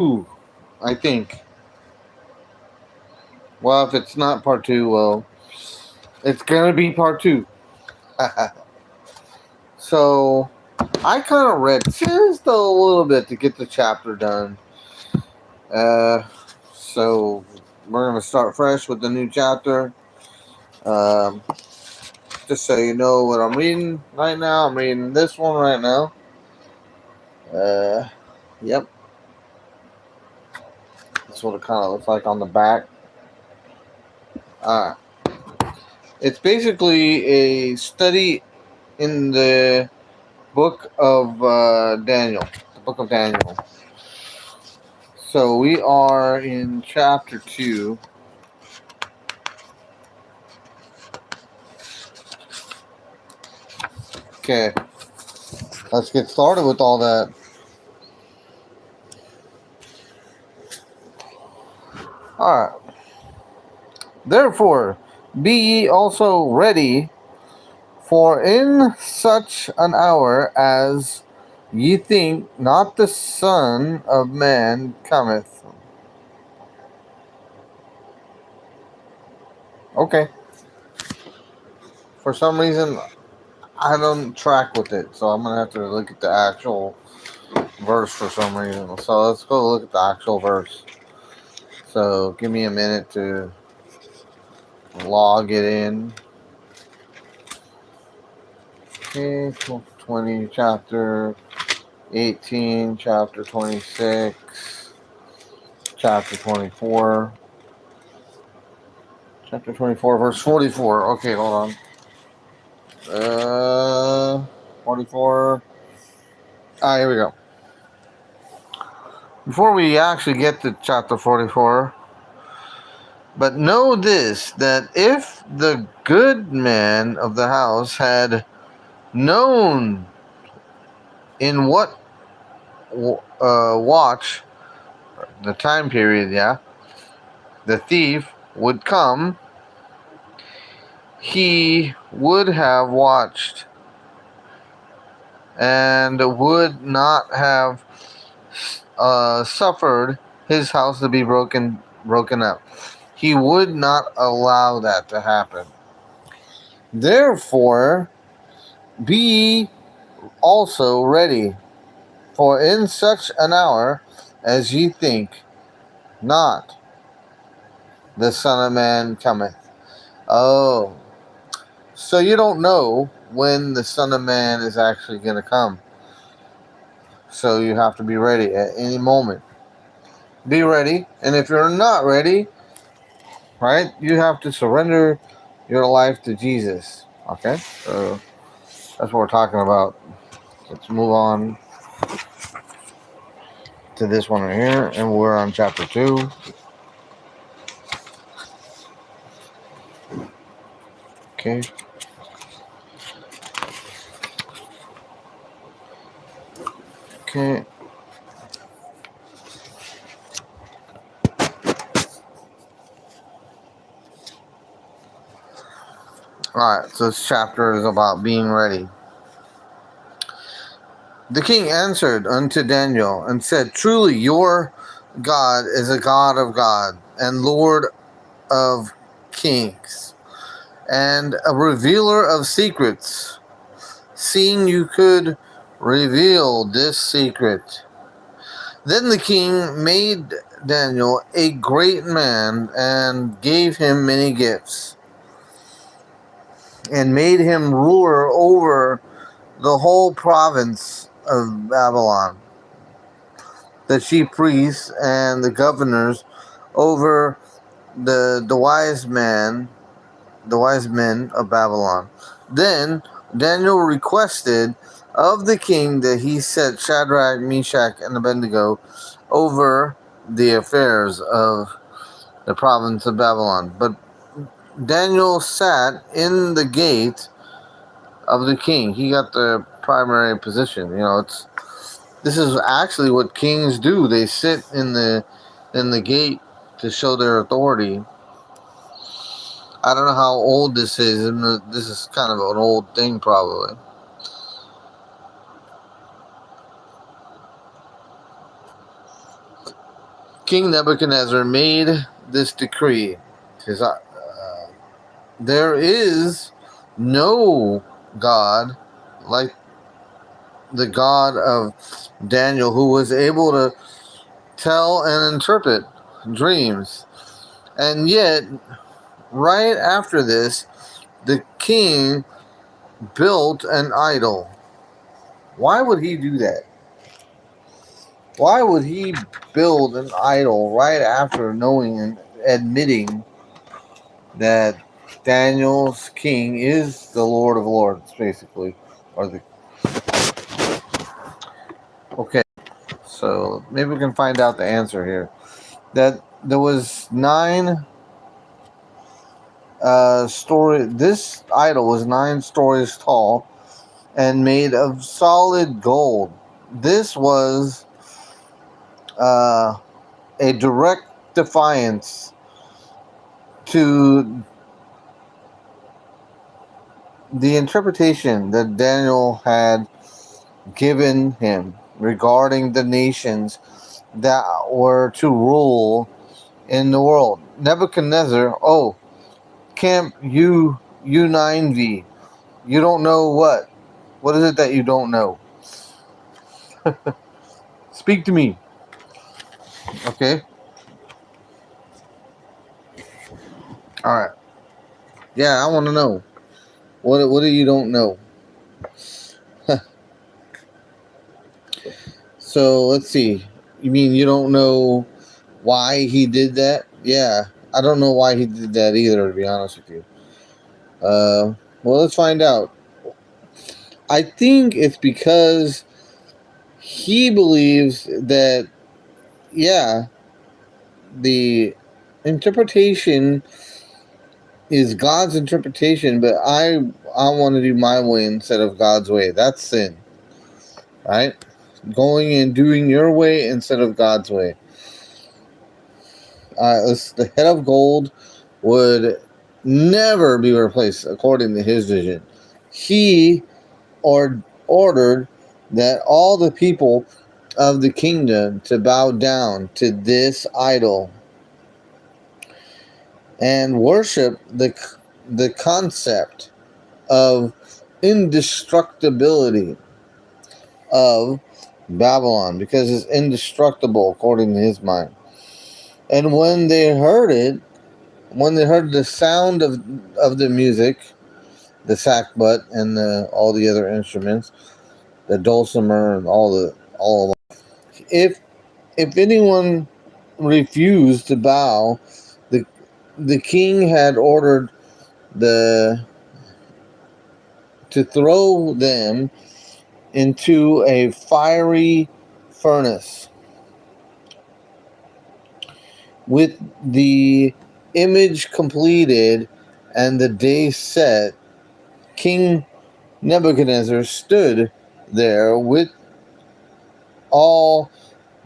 2, I think. Well, if it's not part 2, well, it's gonna be part 2. So, I kind of read just a little bit to get the chapter done. Uh, so, we're gonna start fresh with the new chapter. Um, just so you know what I'm reading right now, I'm reading this one right now. Yep, that's what it kind of looks like on the back. Alright. It's basically a study in the book of Daniel. The book of Daniel. So we are in chapter 2. Okay, let's get started with all that. Alright. Therefore, be ye also ready, for in such an hour as ye think not the Son of Man cometh. Okay. For some reason, I don't track with it, so I'm going to have to look at the actual verse for some reason. So let's go look at the actual verse. So give me a minute to log it in. Okay, 20, chapter 18, chapter 26, chapter 24, chapter 24, verse 44. Okay, hold on. 44. Here we go. Before we actually get to chapter 44, but know this, that if the good man of the house had known in what watch, the time period, the thief would come, he would have watched and would not have suffered his house to be broken up. He would not allow that to happen. Therefore, be also ready, for in such an hour as ye think not, the Son of Man cometh. Oh, so you don't know when the Son of Man is actually going to come. So you have to be ready at any moment. Be ready, and if you're not ready, right, you have to surrender your life to Jesus. Okay, so that's what we're talking about. Let's move on to this one right here, and we're on chapter 2. Okay. Okay. Alright, so this chapter is about being ready. The king answered unto Daniel and said, Truly your God is a God of God and Lord of kings, and a revealer of secrets, seeing you could reveal this secret. Then the king made Daniel a great man and gave him many gifts, and made him ruler over the whole province of Babylon, the chief priests and the governors over the wise men of Babylon. Then Daniel requested of the king that he set Shadrach, Meshach, and Abednego over the affairs of the province of Babylon. But Daniel sat in the gate of the king. He got the primary position. This is actually what kings do. They sit in the gate to show their authority. I don't know how old this is, and this is kind of an old thing, probably. King Nebuchadnezzar made this decree. Because there is no God like the God of Daniel, who was able to tell and interpret dreams. And yet, right after this, the king built an idol. Why would he do that? Why would he build an idol right after knowing and admitting that Daniel's king is the Lord of Lords, basically? Okay, so maybe we can find out the answer here. That there was 9 story. This idol was 9 stories tall and made of solid gold. This was a direct defiance to the interpretation that Daniel had given him regarding the nations that were to rule in the world. Nebuchadnezzar, Camp U9V, you don't know what? What is it that you don't know? Speak to me. Okay? Alright. Yeah, I want to know. What do you don't know? So, let's see. You mean you don't know why he did that? Yeah, I don't know why he did that either, to be honest with you. Well, let's find out. I think it's because he believes that, yeah, the interpretation is God's interpretation, but I want to do my way instead of God's way. That's sin, right? Going and doing your way instead of God's way. The head of gold would never be replaced according to his vision. He ordered that all the people of the kingdom to bow down to this idol and worship the concept of indestructibility of Babylon, because it's indestructible according to his mind. And when they heard it, when they heard the sound of the music, the sackbut and all the other instruments, the dulcimer and all of them, if anyone refused to bow, the king had ordered to throw them into a fiery furnace with the image completed and the day set. King Nebuchadnezzar stood there with all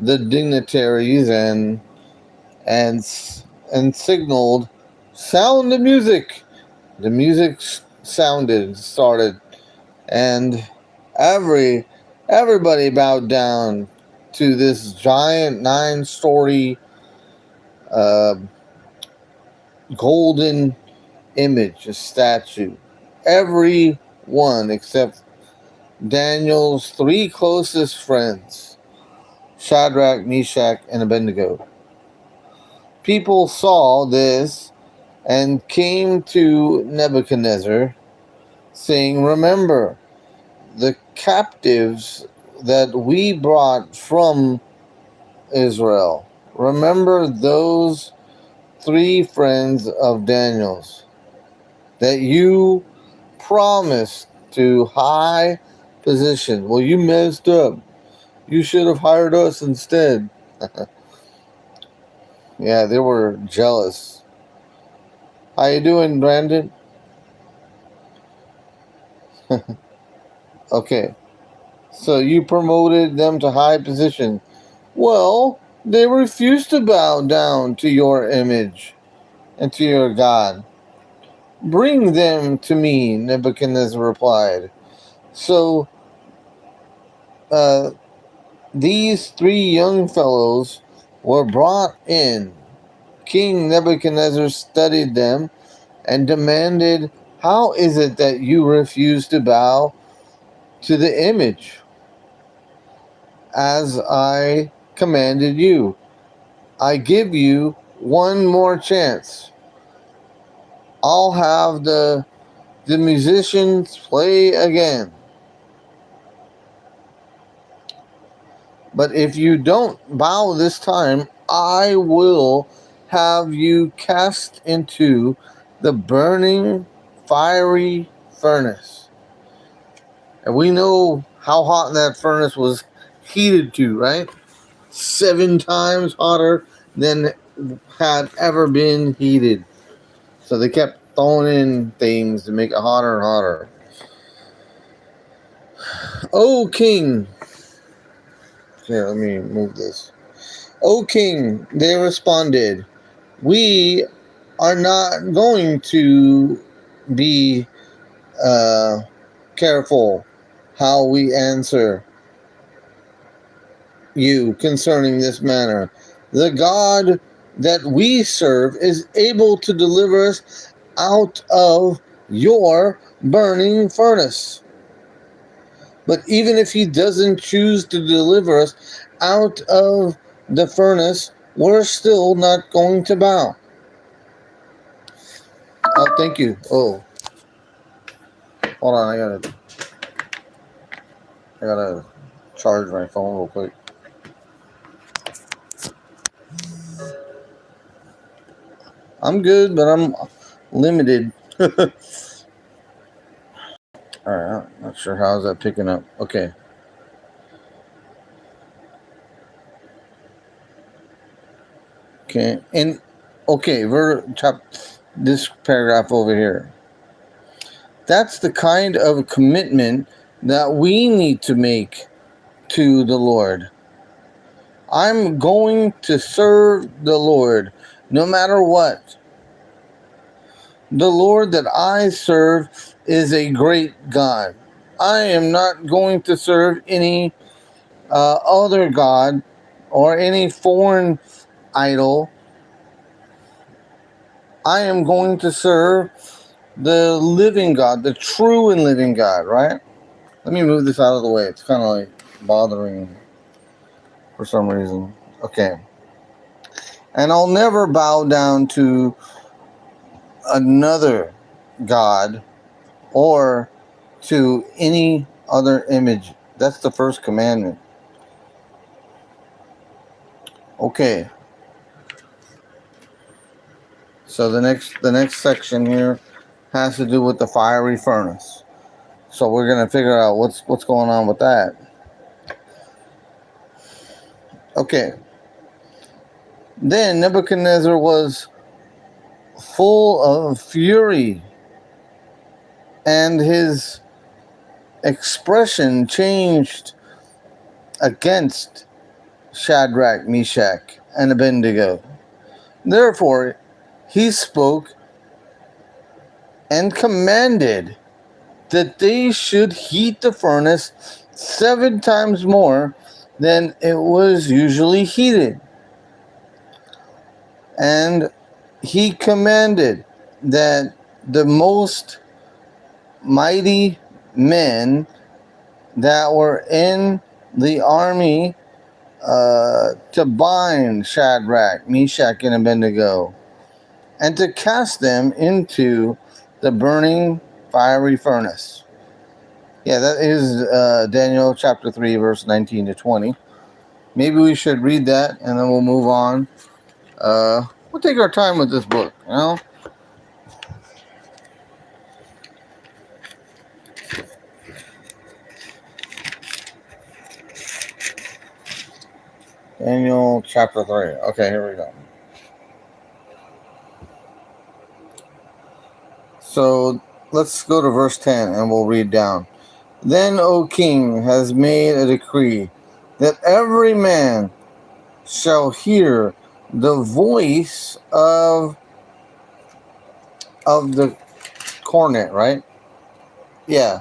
the dignitaries and signaled, "Sound the music." The music started, and everybody bowed down to this giant 9-story golden image, a statue. Everyone except Daniel's 3 closest friends, Shadrach, Meshach, and Abednego. People saw this and came to Nebuchadnezzar, saying, "Remember the captives that we brought from Israel. Remember those 3 friends of Daniel's that you promised to high position. Well, you messed up. You should have hired us instead." Yeah, they were jealous. How you doing, Brandon? Okay. So you promoted them to high position. Well, they refused to bow down to your image and to your God. "Bring them to me," Nebuchadnezzar replied. So these 3 young fellows were brought in, King Nebuchadnezzar studied them and demanded, "How is it that you refuse to bow to the image as I commanded you? I give you one more chance. I'll have the musicians play again. But if you don't bow this time, I will have you cast into the burning fiery furnace." And we know how hot that furnace was heated to, right? 7 times hotter than had ever been heated. So they kept throwing in things to make it hotter and hotter. "O king," here, let me move this. "O king," they responded, "we are not going to be careful how we answer you concerning this matter. The God that we serve is able to deliver us out of your burning furnace. But even if he doesn't choose to deliver us out of the furnace, we're still not going to bow." Oh, thank you. Oh, hold on. I gotta charge my phone real quick. I'm good, but I'm limited. Alright, I'm not sure how is that picking up. Okay. Okay, and okay, this paragraph over here. That's the kind of commitment that we need to make to the Lord. I'm going to serve the Lord no matter what. The Lord that I serve is a great God. I am not going to serve any other God or any foreign idol. I am going to serve the living God, the true and living God, right? Let me move this out of the way. It's kind of like bothering for some reason. Okay. "And I'll never bow down to another God or to any other image." That's the first commandment. Okay. So the next section here has to do with the fiery furnace. So we're gonna figure out what's going on with that. Okay. Then Nebuchadnezzar was full of fury, and his expression changed against Shadrach, Meshach, and Abednego. Therefore, he spoke and commanded that they should heat the furnace 7 times more than it was usually heated. And he commanded that the most mighty men that were in the army to bind Shadrach, Meshach, and Abednego, and to cast them into the burning fiery furnace. Yeah, that is Daniel chapter 3, verse 19 to 20. Maybe we should read that, and then we'll move on. We'll take our time with this book, you know? Daniel chapter 3. Okay, here we go. So let's go to verse 10 and we'll read down. "Then, O king, has made a decree that every man shall hear the voice of the cornet," right? Yeah.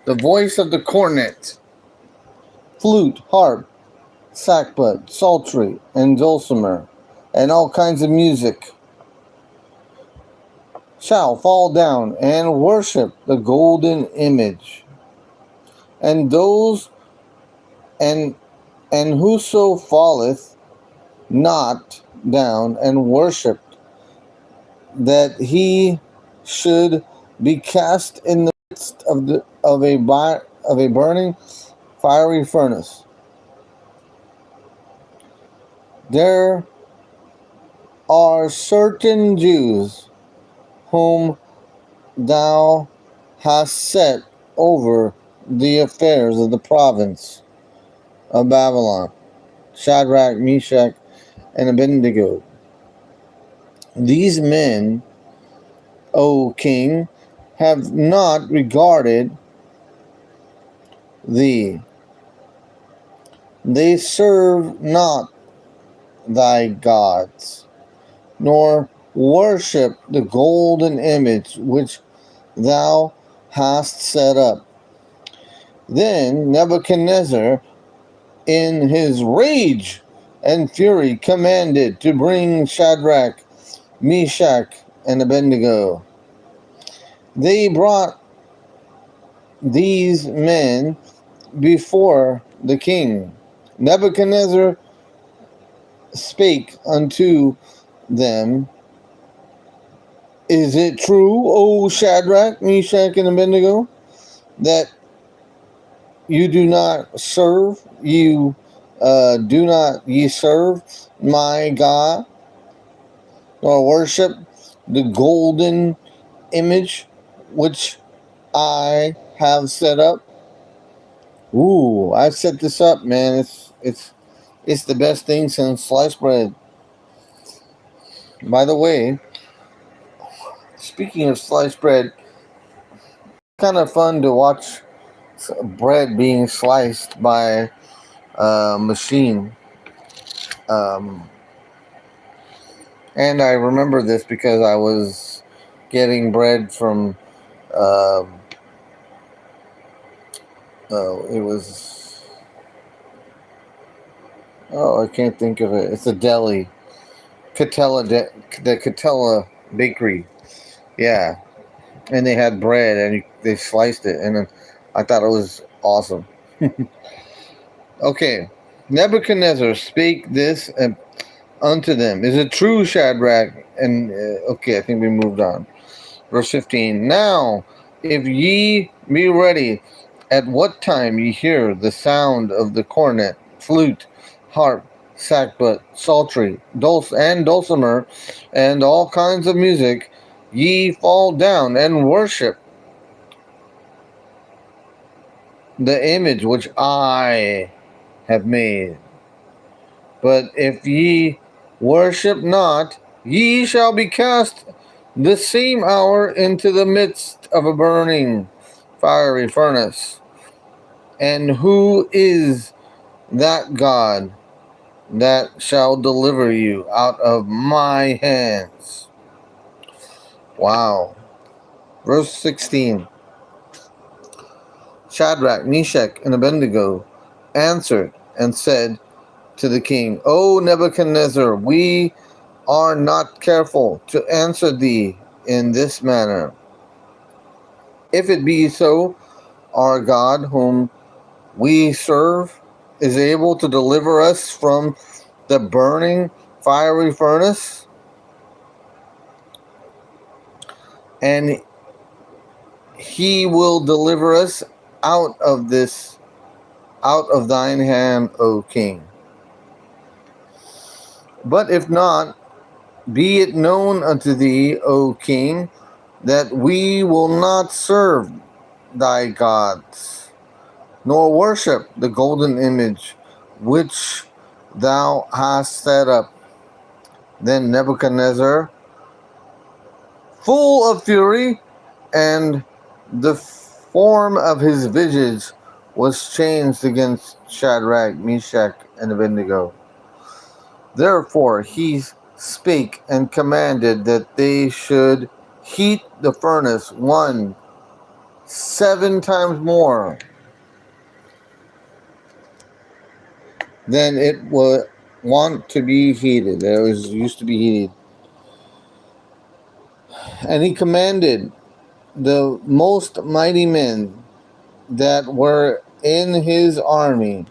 The voice of the cornet, flute, harp, sackbut, psaltery, and dulcimer, and all kinds of music, shall fall down and worship the golden image. And those and whoso falleth not down and worshiped, that he should be cast in the midst of a burning fiery furnace. There are certain Jews whom thou hast set over the affairs of the province of Babylon, Shadrach, Meshach, and Abednego. These men, O king, have not regarded thee. They serve not thy gods, nor worship the golden image which thou hast set up. Then Nebuchadnezzar, in his rage and fury, commanded to bring Shadrach, Meshach, and Abednego. They brought these men before the king. Nebuchadnezzar spake unto them, Is it true, O Shadrach, Meshach, and Abednego, that you do not serve, do not ye serve my God, or worship the golden image which I have set up? Ooh, I set this up, man. It's the best thing since sliced bread. By the way, speaking of sliced bread, kind of fun to watch bread being sliced by a machine. Um, and I remember this because I was getting bread from. Um, it was. Oh, I can't think of it. It's a deli, the Catella Bakery. Yeah, and they had bread and they sliced it, and I thought it was awesome. Okay, Nebuchadnezzar spake this unto them. Is it true, Shadrach? And okay, I think we moved on. Verse 15. Now, if ye be ready, at what time ye hear the sound of the cornet, flute, harp, sackbut, psaltery, dulcimer, and all kinds of music, ye fall down and worship the image which I have made. But if ye worship not, ye shall be cast the same hour into the midst of a burning fiery furnace. And who is that God that shall deliver you out of my hands? Wow. Verse 16. Shadrach, Meshach, and Abednego answered and said to the king, O Nebuchadnezzar, we are not careful to answer thee in this manner. If it be so, our God, whom we serve, is able to deliver us from the burning fiery furnace, and he will deliver us out of thine hand, O king. But if not, be it known unto thee, O king, that we will not serve thy gods, nor worship the golden image which thou hast set up. Then Nebuchadnezzar, full of fury, and the form of his visage was changed against Shadrach, Meshach, and Abednego. Therefore he spake and commanded that they should heat the furnace 7 times more. then it will want to be heated. It was used to be heated. And he commanded the most mighty men that were in his army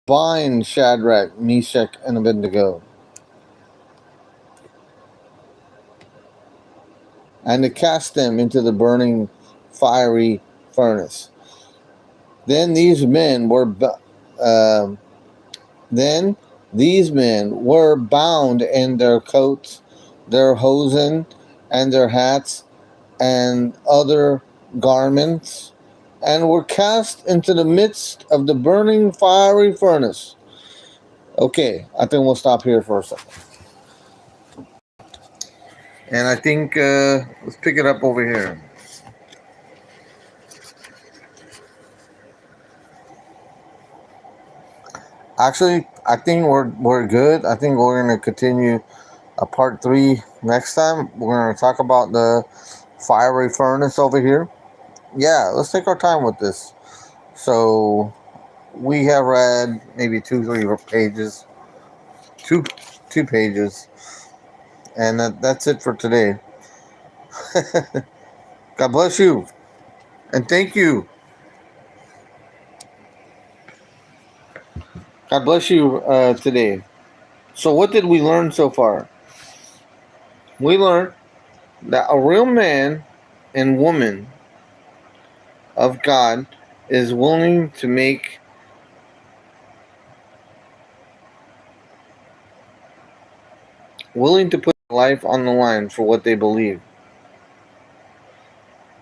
bind Shadrach, Meshach, and Abednego, and to cast them into the burning fiery furnace. Then these men were then these men were bound in their coats, their hosen, and their hats, and other garments, and were cast into the midst of the burning fiery furnace. Okay, I think we'll stop here for a second. And I think let's pick it up over here. Actually, I think we're good. I think we're gonna continue part 3 next time. We're gonna talk about the fiery furnace over here. Yeah, let's take our time with this. So we have read maybe 2 3 pages, two pages, and that's it for today. God bless you, and thank you. God bless you today. So what did we learn so far? We learned that a real man and woman of God is willing to put life on the line for what they believe,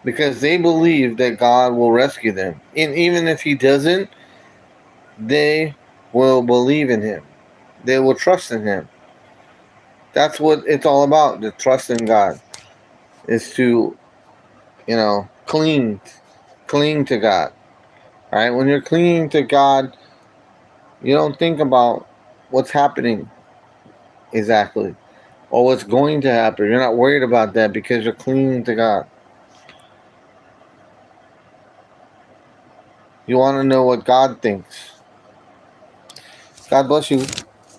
because they believe that God will rescue them, and even if he doesn't, they will believe in him. They will trust in him. That's what it's all about. The trust in God is to, cling to God. All right, when you're clinging to God, you don't think about what's happening exactly or what's going to happen. You're not worried about that because you're clinging to God. You want to know what God thinks. God bless you,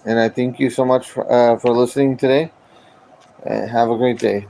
and I thank you so much for listening today. And have a great day.